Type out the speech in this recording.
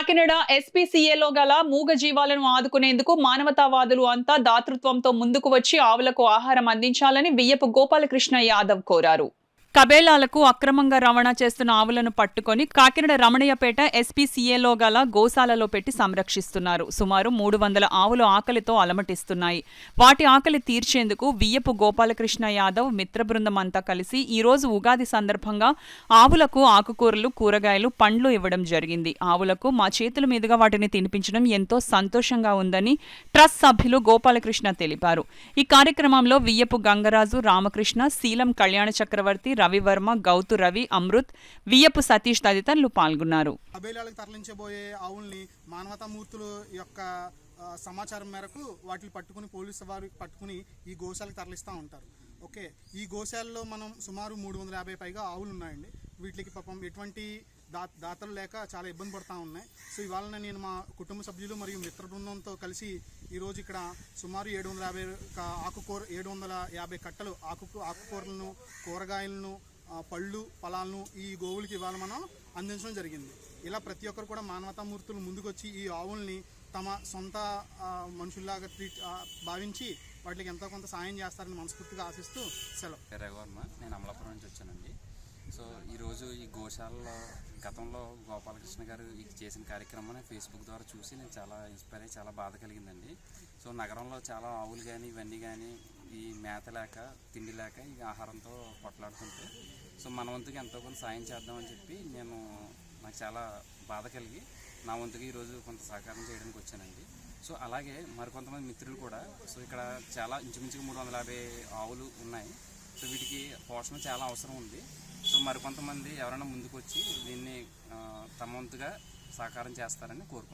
కాకినాడ ఎస్పీసీఏలో గల మూగ జీవాలను ఆదుకునేందుకు మానవతావాదులు అంతా దాతృత్వంతో ముందుకు వచ్చి ఆవులకు ఆహారం అందించాలని బియ్యపు గోపాలకృష్ణ యాదవ్ కోరారు. కబేళాలకు అక్రమంగా రవాణా చేస్తున్న ఆవులను పట్టుకొని కాకినాడ రమణయ్యపేట ఎస్పీసీఏలో గల గోశాలలో పెట్టి సంరక్షిస్తున్నారు. సుమారు 300 ఆవులు ఆకలితో అలమటిస్తున్నాయి. వాటి ఆకలి తీర్చేందుకు బియ్యపు గోపాలకృష్ణ యాదవ్ మిత్ర బృందం అంతా కలిసి ఈరోజు ఉగాది సందర్భంగా ఆవులకు ఆకుకూరలు, కూరగాయలు, పండ్లు ఇవ్వడం జరిగింది. ఆవులకు మా చేతుల మీదుగా వాటిని తినిపించడం ఎంతో సంతోషంగా ఉందని ట్రస్ట్ సభ్యులు గోపాలకృష్ణ తెలిపారు. ఈ కార్యక్రమంలో వియ్యపు గంగరాజు, రామకృష్ణ, శీలం కళ్యాణ చక్రవర్తి, రవివర్మ, గౌతు రవి, అమృత్, వియ్యపు సతీష్ తదితరులు పాల్గొన్నారు. కబేళాలకు తరలించబోయే ఆవుల్ని మానవతామూర్తుల యొక్క సమాచారం మేరకు వాటిని పట్టుకుని పోలీసు వారు పట్టుకుని ఈ గోశాలకు తరలిస్తూ ఉంటారు. ఓకే, ఈ గోశాలలో మనం సుమారు 350 పైగా ఆవులు ఉన్నాయండి. వీటికి పాపం ఎటువంటి దాతలు లేక చాలా ఇబ్బంది పడుతూ ఉన్నాయి. సో ఇవాళ నేను మా కుటుంబ సభ్యులు మరియు మిత్ర బృందంతో కలిసి ఈరోజు ఇక్కడ సుమారు 750 కట్టలు ఆకుకూరలను, కూరగాయలను, పళ్ళు, ఫలాలను ఈ గోవులకి ఇవాళ మనం అందించడం జరిగింది. ఇలా ప్రతి ఒక్కరు కూడా మానవతామూర్తులు ముందుకొచ్చి ఈ ఆవుల్ని తమ సొంత మనుషుల్లాగా భావించి వాటికి ఎంతో కొంత సాయం చేస్తారని మనస్ఫూర్తిగా ఆశిస్తూ సెలవు. నేను అమలాపురం నుంచి వచ్చానండి. సో ఈరోజు ఈ గోశాలలో గతంలో గోపాలకృష్ణ గారు చేసిన కార్యక్రమాన్ని ఫేస్బుక్ ద్వారా చూసి నేను చాలా ఇన్స్పైర్ అయ్యి చాలా బాధ కలిగిందండి. సో నగరంలో చాలా ఆవులు కానీ ఇవన్నీ కానీ ఈ మేత లేక, తిండి లేక ఈ ఆహారంతో కొట్లాడుతుంటే సో మన వంతుగా ఎంతో కొంత సాయం చేద్దామని చెప్పి నాకు చాలా బాధ కలిగి నా వంతుగా ఈరోజు కొంత సహకారం చేయడానికి వచ్చానండి. సో అలాగే మరికొంతమంది మిత్రులు కూడా సో ఇక్కడ చాలా ఇంచుమించుగా 350 ఆవులు ఉన్నాయి. సో వీటికి పోషణ చాలా అవసరం ఉంది. సో మరికొంతమంది ఎవరైనా ముందుకు వచ్చి దీన్ని తమ వంతుగా సహకారం చేస్తారని కోరుకుంటున్నాను.